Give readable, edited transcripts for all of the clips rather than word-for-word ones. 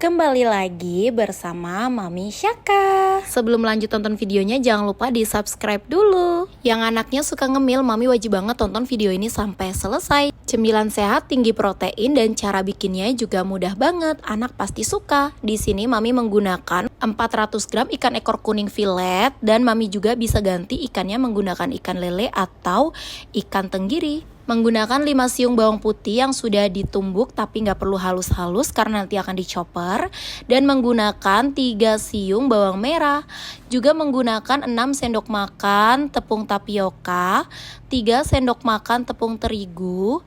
Kembali lagi bersama Mami Syaka. Sebelum lanjut tonton videonya, jangan lupa di subscribe dulu. Yang anaknya suka ngemil, Mami wajib banget tonton video ini sampai selesai. Cemilan sehat, tinggi protein, dan cara bikinnya juga mudah banget. Anak pasti suka. Di sini Mami menggunakan 400 gram ikan ekor kuning filet, dan Mami juga bisa ganti ikannya menggunakan ikan lele atau ikan tenggiri. Menggunakan 5 siung bawang putih yang sudah ditumbuk tapi nggak perlu halus-halus karena nanti akan dichopper. Dan menggunakan 3 siung bawang merah. Juga menggunakan 6 sendok makan tepung tapioka, 3 sendok makan tepung terigu.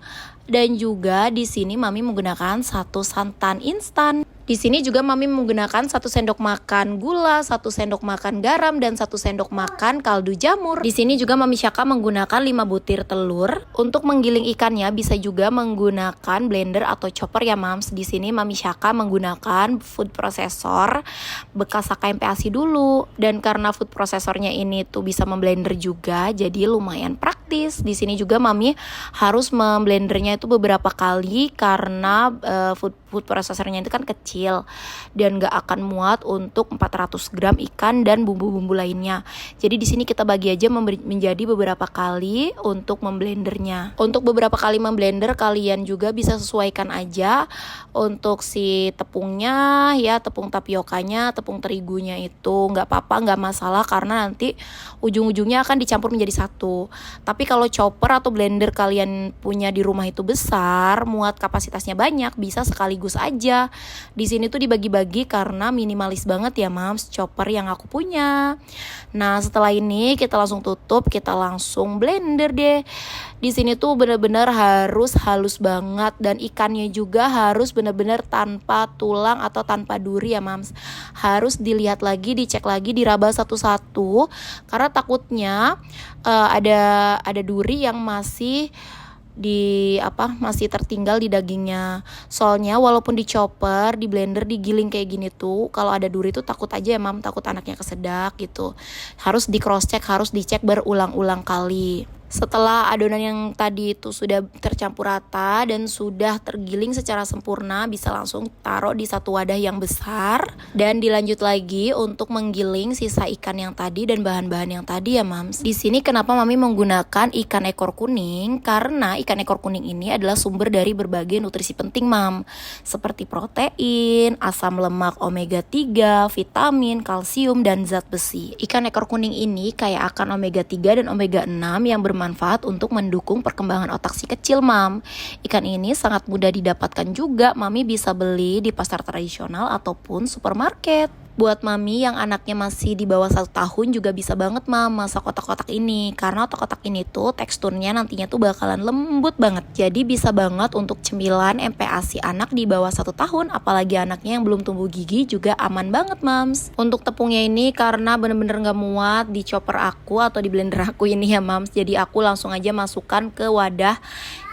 Dan juga di sini Mami menggunakan 1 santan instan. Di sini juga Mami menggunakan 1 sendok makan gula, 1 sendok makan garam, dan 1 sendok makan kaldu jamur. Di sini juga Mami Syaka menggunakan 5 butir telur. Untuk menggiling ikannya bisa juga menggunakan blender atau chopper ya Mams. Di sini Mami Syaka menggunakan food processor bekas HKMP ASI dulu. Dan karena food processornya ini tuh bisa memblender juga, jadi lumayan praktis. Di sini juga Mami harus memblendernya itu beberapa kali karena food processornya itu kan kecil dan gak akan muat untuk 400 gram ikan dan bumbu-bumbu lainnya. Jadi di sini kita bagi aja menjadi beberapa kali untuk memblendernya. Untuk beberapa kali memblender kalian juga bisa sesuaikan aja untuk si tepungnya ya, tepung tapiokanya, tepung terigunya itu nggak apa-apa, nggak masalah karena nanti ujung-ujungnya akan dicampur menjadi satu. Tapi kalau chopper atau blender kalian punya di rumah itu besar, muat kapasitasnya banyak, bisa sekaligus aja. Di sini tuh dibagi-bagi karena minimalis banget ya Mams chopper yang aku punya. Nah setelah ini kita langsung tutup, kita langsung blender deh. Di sini tuh bener-bener harus halus banget dan ikannya juga harus bener-bener tanpa tulang atau tanpa duri ya Mams. Harus dilihat lagi, dicek lagi, diraba satu-satu karena takutnya ada duri yang masih masih tertinggal di dagingnya. Soalnya walaupun di chopper, di blender, digiling kayak gini tuh, kalau ada duri tuh takut aja ya Mam, takut anaknya kesedak gitu. Harus di cross check, harus dicek berulang-ulang kali. Setelah adonan yang tadi itu sudah tercampur rata dan sudah tergiling secara sempurna, bisa langsung taruh di satu wadah yang besar dan dilanjut lagi untuk menggiling sisa ikan yang tadi dan bahan-bahan yang tadi ya Mams. Di sini kenapa Mami menggunakan ikan ekor kuning? Karena ikan ekor kuning ini adalah sumber dari berbagai nutrisi penting Mam, seperti protein, asam lemak omega 3, vitamin, kalsium, dan zat besi. Ikan ekor kuning ini kaya akan omega 3 dan omega 6 yang bermanfaat untuk mendukung perkembangan otak si kecil Mam. Ikan ini sangat mudah didapatkan juga, Mami bisa beli di pasar tradisional ataupun supermarket. Buat Mami yang anaknya masih di bawah 1 tahun juga bisa banget Mam masak otak-otak ini. Karena otak-otak ini tuh teksturnya nantinya tuh bakalan lembut banget. Jadi bisa banget untuk cemilan MPASI anak di bawah 1 tahun. Apalagi anaknya yang belum tumbuh gigi juga aman banget Mams. Untuk tepungnya ini karena bener-bener gak muat di chopper aku atau di blender aku ini ya Mams. Jadi aku langsung aja masukkan ke wadah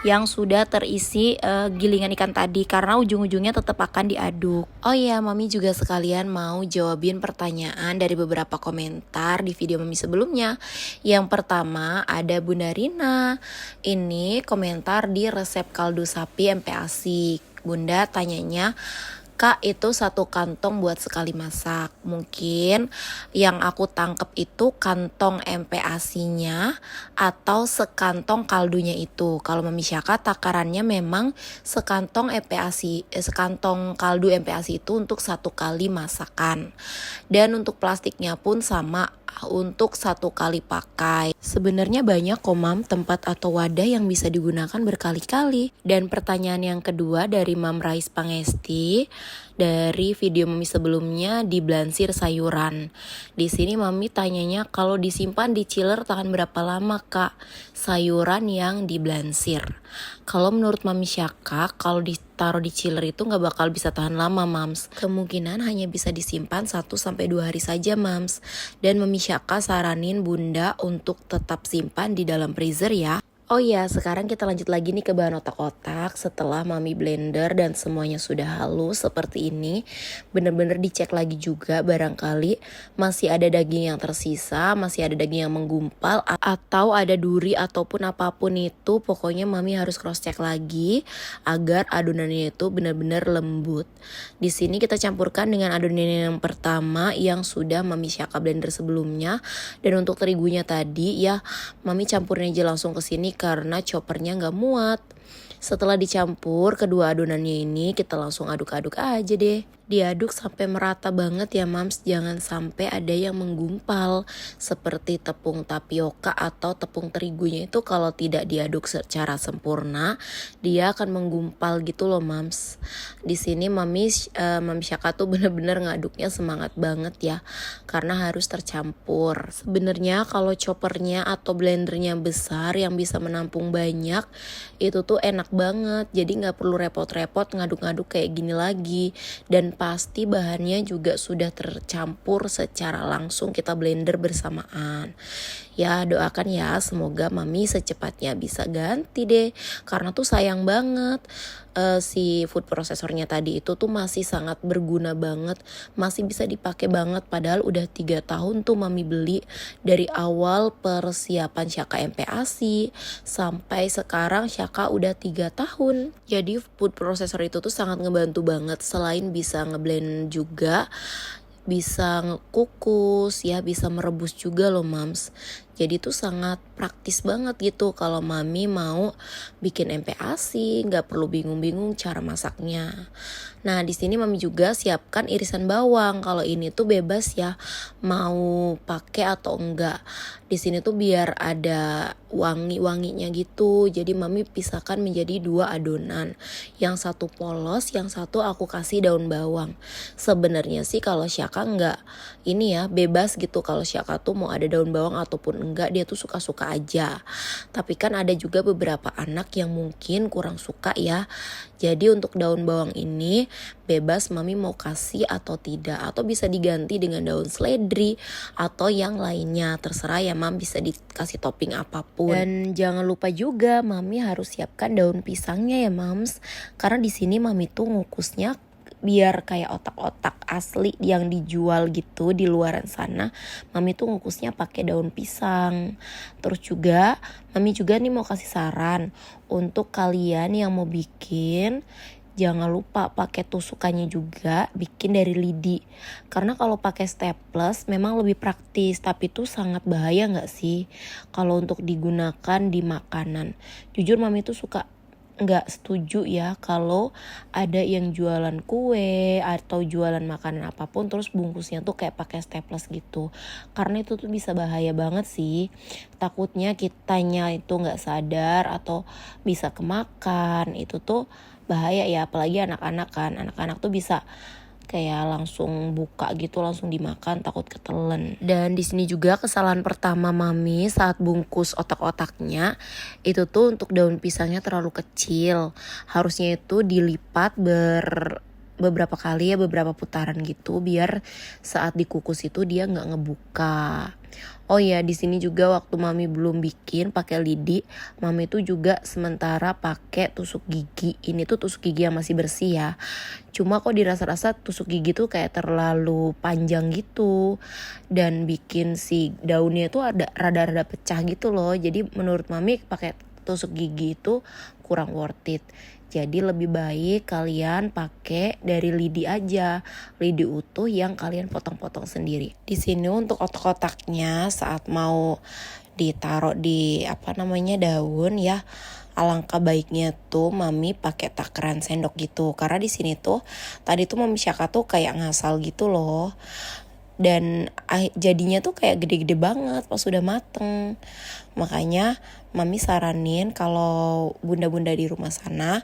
yang sudah terisi gilingan ikan tadi karena ujung-ujungnya tetap akan diaduk. Oh iya, Mami juga sekalian mau jawabin pertanyaan dari beberapa komentar di video Mami sebelumnya. Yang pertama ada Bunda Rina. Ini komentar di resep kaldu sapi MPASI. Bunda tanyanya, Kak, itu 1 kantong buat sekali masak. Mungkin yang aku tangkep itu kantong MPASI-nya atau sekantong kaldunya itu. Kalau Mami Syaka takarannya memang sekantong sekantong kaldu MPASI itu untuk 1 kali masakan. Dan untuk plastiknya pun sama, untuk 1 kali pakai. Sebenarnya banyak kok Mam tempat atau wadah yang bisa digunakan berkali-kali. Dan pertanyaan yang kedua dari Mam Rais Pangesti dari video Mami sebelumnya di blansir sayuran. Di sini Mami tanyanya kalau disimpan di chiller tahan berapa lama Kak sayuran yang diblansir. Kalau menurut Mami Syaka kalau ditaruh di chiller itu gak bakal bisa tahan lama Mams. Kemungkinan hanya bisa disimpan 1-2 hari saja Mams. Dan Mami Syaka saranin Bunda untuk tetap simpan di dalam freezer ya. Oh iya, sekarang kita lanjut lagi nih ke bahan otak-otak. Setelah mami blender dan semuanya sudah halus seperti ini, bener-bener dicek lagi juga barangkali masih ada daging yang tersisa, masih ada daging yang menggumpal, atau ada duri ataupun apapun itu. Pokoknya mami harus cross check lagi agar adonannya itu benar-benar lembut. Di sini kita campurkan dengan adonan yang pertama yang sudah mami Syaka blender sebelumnya. Dan untuk terigunya tadi ya, mami campurnya aja langsung ke sini karena choppernya nggak muat. Setelah dicampur kedua adonannya ini, kita langsung aduk-aduk aja deh. Diaduk sampai merata banget ya mams, jangan sampai ada yang menggumpal seperti tepung tapioka atau tepung terigunya itu kalau tidak diaduk secara sempurna dia akan menggumpal gitu loh mams. Di sini mami Syaka tuh bener-bener ngaduknya semangat banget ya karena harus tercampur. Sebenarnya kalau choppernya atau blendernya besar yang bisa menampung banyak itu tuh enak banget, jadi nggak perlu repot-repot ngaduk-ngaduk kayak gini lagi. Dan pasti bahannya juga sudah tercampur secara langsung kita blender bersamaan. Ya doakan ya semoga mami secepatnya bisa ganti deh, karena tuh sayang banget si food prosesornya tadi itu tuh masih sangat berguna banget, masih bisa dipakai banget, padahal udah 3 tahun tuh mami beli dari awal persiapan Syaka MPASI sampai sekarang Syaka udah 3 tahun. Jadi food processor itu tuh sangat ngebantu banget, selain bisa ngeblend juga bisa ngekukus ya, bisa merebus juga loh mams. Jadi tuh sangat praktis banget gitu kalau mami mau bikin MPASI, nggak perlu bingung-bingung cara masaknya. Nah di sini mami juga siapkan irisan bawang. Kalau ini tuh bebas ya mau pakai atau enggak. Di sini tuh biar ada wangi-wanginya gitu. Jadi mami pisahkan menjadi 2 adonan. Yang satu polos, yang satu aku kasih daun bawang. Sebenarnya sih kalau Syaka enggak ini ya bebas gitu, kalau Syaka tuh mau ada daun bawang ataupun enggak dia tuh suka-suka aja. Tapi kan ada juga beberapa anak yang mungkin kurang suka ya. Jadi untuk daun bawang ini bebas mami mau kasih atau tidak, atau bisa diganti dengan daun seledri atau yang lainnya, terserah ya mam, bisa dikasih topping apapun. Dan jangan lupa juga mami harus siapkan daun pisangnya ya mams, karena di sini mami tuh ngukusnya biar kayak otak-otak asli yang dijual gitu di luaran sana. Mami tuh ngukusnya pakai daun pisang. Terus juga mami juga nih mau kasih saran untuk kalian yang mau bikin, jangan lupa pakai tusukannya juga, bikin dari lidi. Karena kalau pakai staples memang lebih praktis, tapi itu sangat bahaya gak sih kalau untuk digunakan di makanan. Jujur mami tuh suka nggak setuju ya kalau ada yang jualan kue atau jualan makanan apapun terus bungkusnya tuh kayak pakai staples gitu, karena itu tuh bisa bahaya banget sih. Takutnya kitanya itu nggak sadar atau bisa kemakan, itu tuh bahaya ya, apalagi anak-anak kan, anak-anak tuh bisa kayak langsung buka gitu langsung dimakan, takut ketelen. Dan di sini juga kesalahan pertama mami saat bungkus otak-otaknya itu tuh untuk daun pisangnya terlalu kecil, harusnya itu dilipat beberapa kali ya, beberapa putaran gitu biar saat dikukus itu dia nggak ngebuka. Oh ya, di sini juga waktu mami belum bikin pakai lidi, mami tuh juga sementara pakai tusuk gigi. Ini tuh tusuk gigi yang masih bersih ya. Cuma kok dirasa-rasa tusuk gigi tuh kayak terlalu panjang gitu dan bikin si daunnya tuh ada rada-rada pecah gitu loh. Jadi menurut mami pakai tusuk gigi itu kurang worth it. Jadi lebih baik kalian pakai dari lidi aja, lidi utuh yang kalian potong-potong sendiri. Di sini untuk otak-otaknya saat mau ditaruh di daun ya, alangkah baiknya tuh mami pakai takaran sendok gitu, karena di sini tuh tadi tuh mami Syaka tuh kayak ngasal gitu loh. Dan jadinya tuh kayak gede-gede banget pas udah mateng. Makanya mami saranin kalau bunda-bunda di rumah sana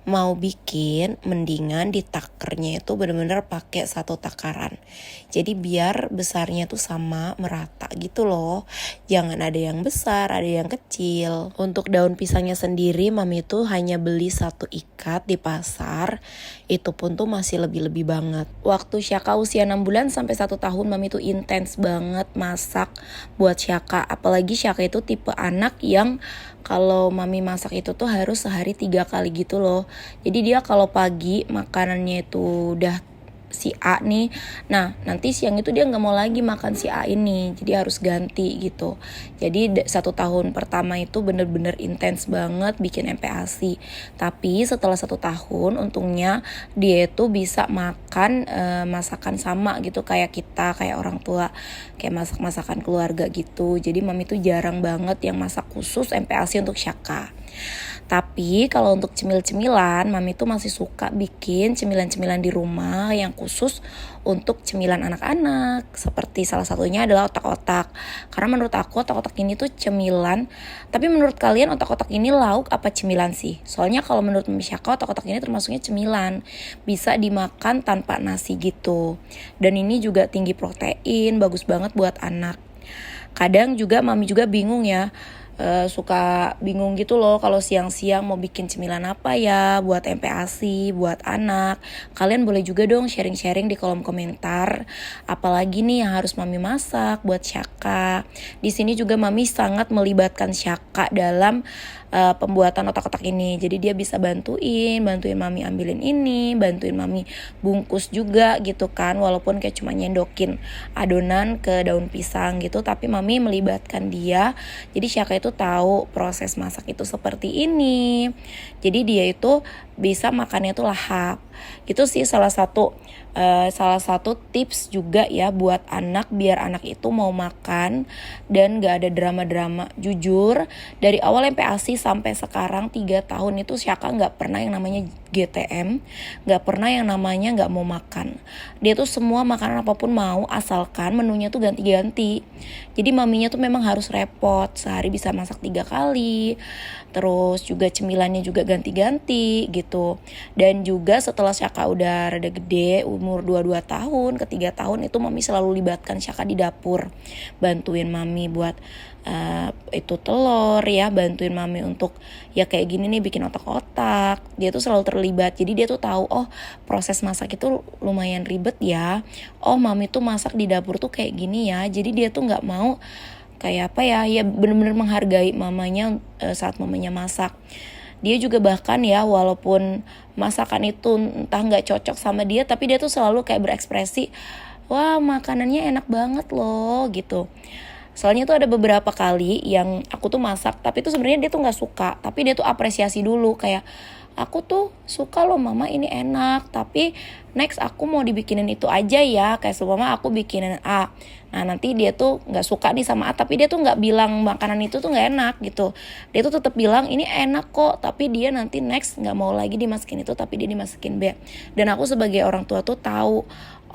mau bikin, mendingan di takernya itu bener-bener pakai 1 takaran. Jadi biar besarnya tuh sama merata gitu loh. Jangan ada yang besar, ada yang kecil. Untuk daun pisangnya sendiri mami tuh hanya beli 1 ikat di pasar. Itu pun tuh masih lebih-lebih banget. Waktu Syaka usia 6 bulan sampai 1 tahun mami tuh intens banget masak buat Syaka. Apalagi Syaka itu tipe anak yang kalau mami masak itu tuh harus sehari 3 kali gitu loh. Jadi dia kalau pagi makanannya itu udah si A nih, nah nanti siang itu dia nggak mau lagi makan si A ini, jadi harus ganti gitu. Jadi 1 tahun pertama itu bener-bener intens banget bikin MPASI. Tapi setelah 1 tahun untungnya dia itu bisa makan masakan sama gitu kayak kita, kayak orang tua, kayak masak-masakan keluarga gitu. Jadi mami tuh jarang banget yang masak khusus MPASI untuk Syaka. Tapi kalau untuk cemil-cemilan, mami tuh masih suka bikin cemilan-cemilan di rumah yang khusus untuk cemilan anak-anak. Seperti salah satunya adalah otak-otak. Karena menurut aku otak-otak ini tuh cemilan. Tapi menurut kalian otak-otak ini lauk apa cemilan sih? Soalnya kalau menurut Mami Syaka otak-otak ini termasuknya cemilan. Bisa dimakan tanpa nasi gitu. Dan ini juga tinggi protein, bagus banget buat anak. Kadang juga mami juga bingung ya. Suka bingung gitu loh kalau siang-siang mau bikin cemilan apa ya buat MPASI, buat anak. Kalian boleh juga dong sharing-sharing di kolom komentar. Apalagi nih yang harus mami masak buat Syaka. Di sini juga mami sangat melibatkan Syaka dalam pembuatan otak-otak ini. Jadi dia bisa bantuin mami ambilin ini, bantuin mami bungkus juga gitu kan. Walaupun kayak cuma nyendokin adonan ke daun pisang gitu, tapi mami melibatkan dia. Jadi Syaka itu tahu proses masak itu seperti ini. Jadi dia itu bisa makannya itu lahap. Itu sih salah satu tips juga ya buat anak, biar anak itu mau makan dan gak ada drama-drama. Jujur dari awal MPASI sampai sekarang 3 tahun itu Syaka gak pernah yang namanya GTM, gak pernah yang namanya gak mau makan. Dia tuh semua makanan apapun mau, asalkan menunya tuh ganti-ganti. Jadi maminya tuh memang harus repot, sehari bisa masak 3 kali. Terus juga cemilannya juga ganti-ganti gitu. Dan juga setelah Syaka udah rada gede, umur 22 tahun ke 3 tahun, itu mami selalu libatkan Syaka di dapur. Bantuin mami buat itu telur ya, bantuin mami untuk ya kayak gini nih bikin otak-otak. Dia tuh selalu terlibat. Jadi dia tuh tahu, oh proses masak itu lumayan ribet ya. Oh mami tuh masak di dapur tuh kayak gini ya. Jadi dia tuh nggak mau kayak apa ya benar-benar menghargai mamanya saat mamanya masak. Dia juga bahkan ya walaupun masakan itu entah gak cocok sama dia, tapi dia tuh selalu kayak berekspresi, wah makanannya enak banget loh gitu. Soalnya tuh ada beberapa kali yang aku tuh masak, tapi tuh sebenarnya dia tuh gak suka, tapi dia tuh apresiasi dulu kayak, aku tuh suka loh mama ini enak, tapi next aku mau dibikinin itu aja ya, kayak seumpama aku bikinin A. Nah nanti dia tuh gak suka nih sama A, tapi dia tuh gak bilang makanan itu tuh gak enak gitu. Dia tuh tetap bilang ini enak kok, tapi dia nanti next gak mau lagi dimasukin itu, tapi dia dimasukin B. Dan aku sebagai orang tua tuh tahu,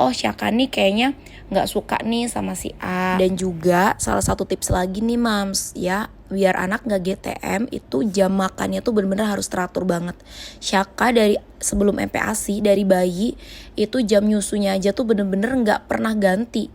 oh Syaka nih kayaknya gak suka nih sama si A. Dan juga salah satu tips lagi nih mams ya, biar anak gak GTM itu jam makannya tuh bener-bener harus teratur banget. Syaka dari sebelum MPASI, dari bayi itu jam nyusunya aja tuh bener-bener gak pernah ganti.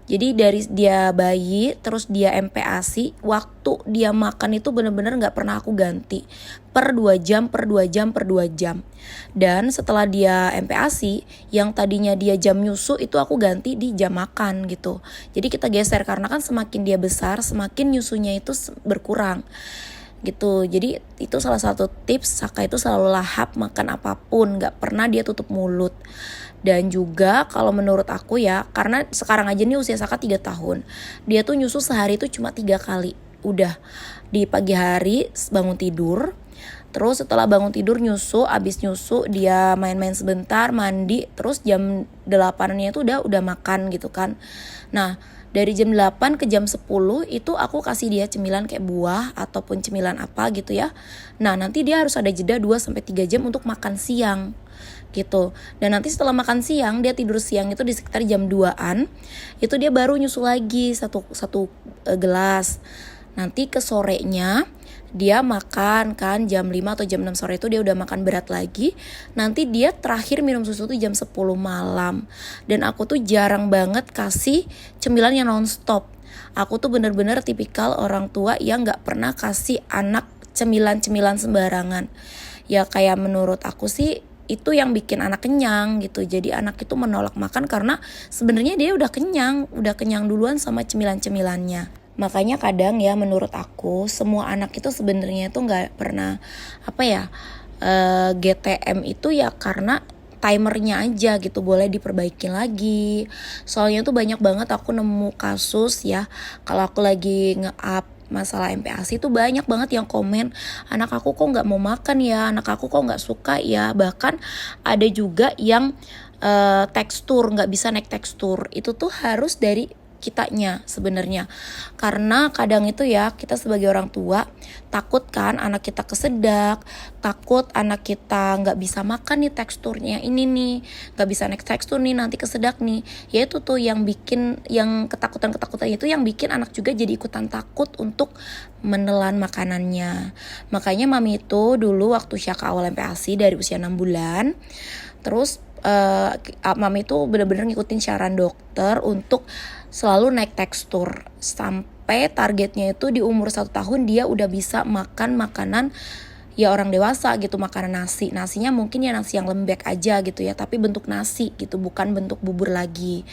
Jadi dari dia bayi terus dia MPASI, waktu dia makan itu bener-bener gak pernah aku ganti. Per 2 jam, per 2 jam, per 2 jam. Dan setelah dia MPASI, yang tadinya dia jam nyusu itu aku ganti di jam makan gitu. Jadi kita geser karena kan semakin dia besar, semakin nyusunya itu berkurang gitu. Jadi itu salah satu tips, Syaka itu selalu lahap makan apapun, gak pernah dia tutup mulut. Dan juga kalau menurut aku ya, karena sekarang aja nih usia Syaka 3 tahun, dia tuh nyusu sehari itu cuma 3 kali. Udah di pagi hari bangun tidur, terus setelah bangun tidur nyusu, abis nyusu dia main-main sebentar, mandi, terus jam 8-nya itu udah makan gitu kan. Nah dari jam 8 ke jam 10 itu aku kasih dia cemilan kayak buah ataupun cemilan apa gitu ya. Nah nanti dia harus ada jeda 2-3 jam untuk makan siang gitu. Dan nanti setelah makan siang, dia tidur siang itu di sekitar jam 2-an, itu dia baru nyusu lagi satu gelas. Nanti ke sorenya dia makan kan jam 5 atau jam 6 sore itu dia udah makan berat lagi. Nanti dia terakhir minum susu tuh jam 10 malam. Dan aku tuh jarang banget kasih cemilan yang nonstop. Aku tuh bener-bener tipikal orang tua yang gak pernah kasih anak cemilan-cemilan sembarangan. Ya kayak menurut aku sih itu yang bikin anak kenyang gitu. Jadi anak itu menolak makan karena sebenarnya dia udah kenyang duluan sama cemilan-cemilannya. Makanya kadang ya menurut aku semua anak itu sebenarnya itu nggak pernah GTM itu ya karena timernya aja gitu, boleh diperbaiki lagi. Soalnya tuh banyak banget aku nemu kasus ya, kalau aku lagi nge-up masalah MPASI tuh banyak banget yang komen, anak aku kok nggak mau makan ya, anak aku kok nggak suka ya. Bahkan ada juga yang tekstur, nggak bisa naik tekstur. Itu tuh harus dari kitanya sebenarnya, karena kadang itu ya kita sebagai orang tua takut kan anak kita kesedak, takut anak kita nggak bisa makan nih teksturnya ini nih, nggak bisa naik tekstur nih nanti kesedak nih. Ya itu tuh yang bikin, yang ketakutan itu yang bikin anak juga jadi ikutan takut untuk menelan makanannya. Makanya mami itu dulu waktu Syaka awal MPASI dari usia 6 bulan, terus mami itu bener-bener ngikutin saran dokter untuk selalu naik tekstur sampai targetnya itu di umur 1 tahun dia udah bisa makan makanan ya orang dewasa gitu, makanan nasinya mungkin ya nasi yang lembek aja gitu ya, tapi bentuk nasi gitu, bukan bentuk bubur lagi.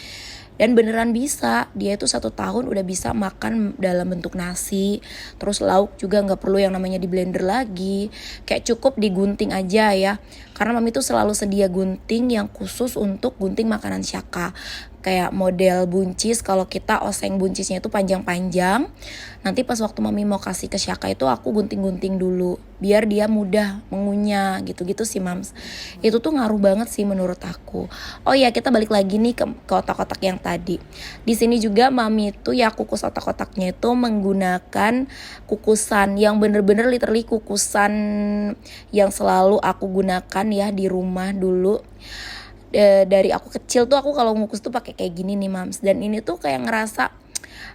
Dan beneran bisa, dia itu 1 tahun udah bisa makan dalam bentuk nasi. Terus lauk juga gak perlu yang namanya di blender lagi, kayak cukup digunting aja ya. Karena mami tuh selalu sedia gunting yang khusus untuk gunting makanan Syaka. Kayak model buncis, kalau kita oseng buncisnya itu panjang-panjang. Nanti pas waktu mami mau kasih ke Syaka itu aku gunting-gunting dulu, biar dia mudah mengunyah gitu-gitu sih mams. Itu tuh ngaruh banget sih menurut aku. Oh ya, kita balik lagi nih ke otak-otak yang tadi. Di sini juga mami itu ya kukus otak-otaknya itu menggunakan kukusan yang bener-bener literally kukusan yang selalu aku gunakan ya di rumah dulu. Dari aku kecil tuh aku kalau ngukus tuh pakai kayak gini nih mams, dan ini tuh kayak ngerasa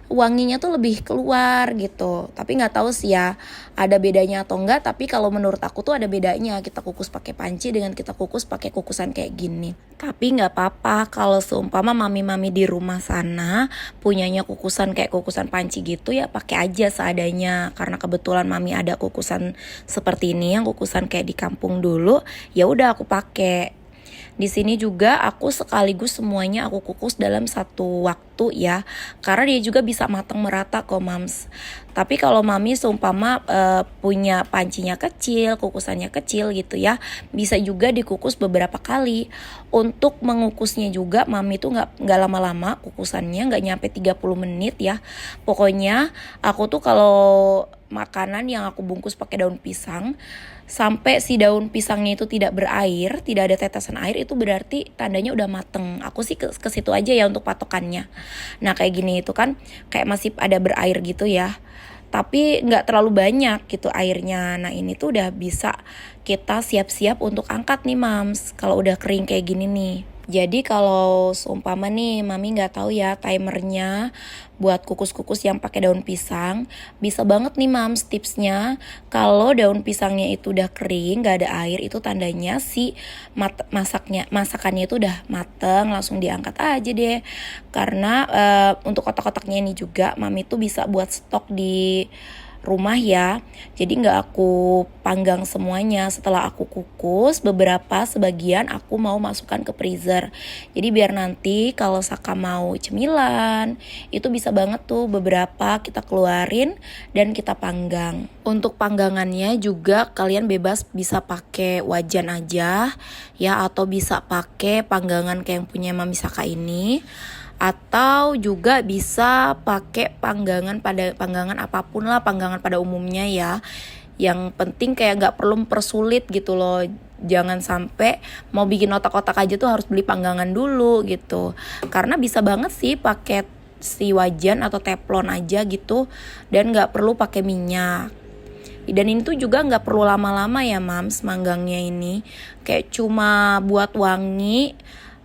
wanginya tuh lebih keluar gitu. Tapi nggak tahu sih ya ada bedanya atau enggak, tapi kalau menurut aku tuh ada bedanya kita kukus pakai panci dengan kita kukus pakai kukusan kayak gini. Tapi nggak apa-apa kalau seumpama mami-mami di rumah sana punyanya kukusan kayak kukusan panci gitu, ya pakai aja seadanya. Karena kebetulan mami ada kukusan seperti ini yang kukusan kayak di kampung dulu, ya udah aku pakai. Di sini juga aku sekaligus semuanya aku kukus dalam satu waktu ya, karena dia juga bisa matang merata kok mams. Tapi kalau mami seumpama punya pancinya kecil, kukusannya kecil gitu ya, bisa juga dikukus beberapa kali. Untuk mengukusnya juga mami tuh nggak lama-lama kukusannya, nggak nyampe 30 menit ya. Pokoknya aku tuh kalau makanan yang aku bungkus pakai daun pisang, sampai si daun pisangnya itu tidak berair, tidak ada tetesan air, itu berarti tandanya udah mateng. Aku sih ke situ aja ya untuk patokannya. Nah kayak gini itu kan kayak masih ada berair gitu ya, tapi nggak terlalu banyak gitu airnya. Nah ini tuh udah bisa kita siap-siap untuk angkat nih mams, kalau udah kering kayak gini nih. Jadi kalau seumpama nih mami nggak tahu ya timernya buat kukus-kukus yang pakai daun pisang, bisa banget nih mams tipsnya. Kalau daun pisangnya itu udah kering, nggak ada air, itu tandanya si masakannya itu udah mateng, langsung diangkat aja deh. Karena untuk kotak-kotaknya ini juga mami tuh bisa buat stok di rumah ya, jadi nggak aku panggang semuanya. Setelah aku kukus beberapa, sebagian aku mau masukkan ke freezer, jadi biar nanti kalau Saka mau cemilan itu bisa banget tuh beberapa kita keluarin dan kita panggang. Untuk panggangannya juga kalian bebas bisa pakai wajan aja ya, atau bisa pakai panggangan kayak yang punya Mami Saka ini, atau juga bisa pakai panggangan apapun lah, panggangan pada umumnya ya. Yang penting kayak nggak perlu mempersulit gitu loh. Jangan sampai mau bikin otak-otak aja tuh harus beli panggangan dulu gitu. Karena bisa banget sih pakai si wajan atau teflon aja gitu, dan nggak perlu pakai minyak. Dan ini tuh juga nggak perlu lama-lama ya mams manggangnya ini, kayak cuma buat wangi.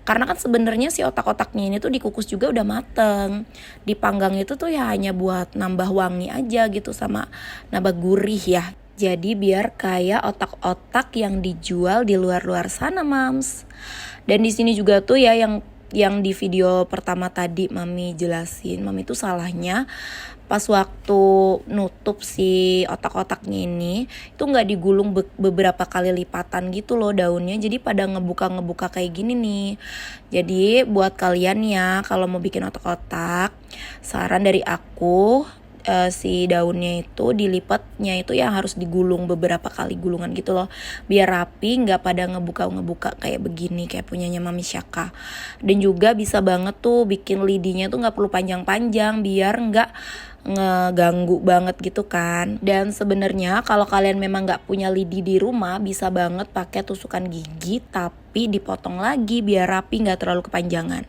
Karena kan sebenarnya si otak-otaknya ini tuh dikukus juga udah mateng. Dipanggang itu tuh ya hanya buat nambah wangi aja gitu, sama nambah gurih ya. Jadi biar kayak otak-otak yang dijual di luar-luar sana mams. Dan di sini juga tuh ya yang di video pertama tadi Mami jelasin, Mami tuh salahnya pas waktu nutup si otak-otaknya ini itu nggak digulung beberapa kali lipatan gitu loh daunnya, jadi pada ngebuka kayak gini nih. Jadi buat kalian ya kalau mau bikin otak-otak, saran dari aku si daunnya itu dilipatnya itu yang harus digulung beberapa kali gulungan gitu loh, biar rapi, nggak pada ngebuka kayak begini kayak punyanya Mami Syaka. Dan juga bisa banget tuh bikin lidinya tuh nggak perlu panjang-panjang biar nggak ngeganggu banget gitu kan. Dan sebenarnya kalau kalian memang nggak punya lidi di rumah, bisa banget pakai tusukan gigi tapi dipotong lagi biar rapi, nggak terlalu kepanjangan.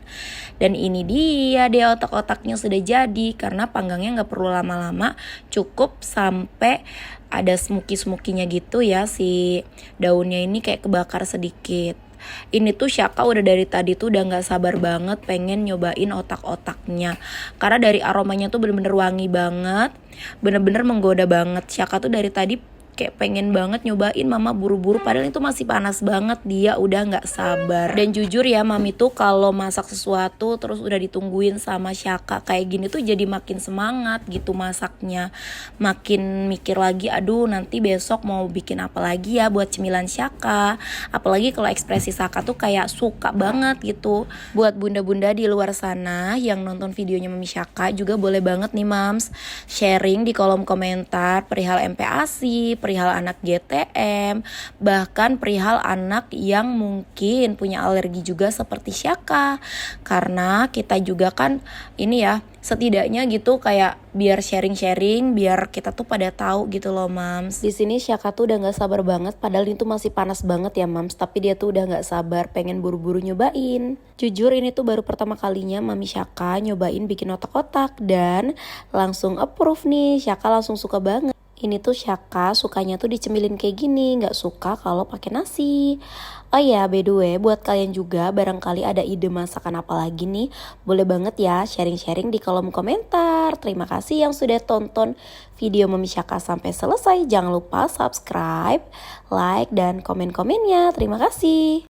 Dan ini dia deh otak-otaknya sudah jadi, karena panggangnya nggak perlu lama-lama, cukup sampai ada smoky-smokinya gitu ya, si daunnya ini kayak kebakar sedikit. Ini tuh Syaka udah dari tadi tuh udah gak sabar banget pengen nyobain otak-otaknya, karena dari aromanya tuh bener-bener wangi banget, bener-bener menggoda banget. Syaka tuh dari tadi kayak pengen banget nyobain, mama buru-buru padahal itu masih panas banget, dia udah gak sabar. Dan jujur ya, mami tuh kalau masak sesuatu terus udah ditungguin sama Syaka kayak gini tuh jadi makin semangat gitu masaknya, makin mikir lagi, aduh nanti besok mau bikin apa lagi ya buat cemilan Syaka. Apalagi kalau ekspresi Syaka tuh kayak suka banget gitu. Buat bunda-bunda di luar sana yang nonton videonya Mami Syaka juga boleh banget nih mams sharing di kolom komentar perihal MPASI, perihal anak GTM, bahkan perihal anak yang mungkin punya alergi juga seperti Syaka. Karena kita juga kan ini ya, setidaknya gitu kayak biar sharing-sharing, biar kita tuh pada tahu gitu loh mams. Di sini Syaka tuh udah nggak sabar banget, padahal itu masih panas banget ya mams, tapi dia tuh udah nggak sabar pengen buru-buru nyobain. Jujur ini tuh baru pertama kalinya Mami Syaka nyobain bikin otak-otak dan langsung approve nih. Syaka langsung suka banget. Ini tuh Syaka sukanya tuh dicemilin kayak gini, nggak suka kalau pakai nasi. Oh ya, by the way, buat kalian juga barangkali ada ide masakan apa lagi nih, boleh banget ya sharing-sharing di kolom komentar. Terima kasih yang sudah tonton video Mami Syaka sampai selesai. Jangan lupa subscribe, like, dan komen-komennya. Terima kasih.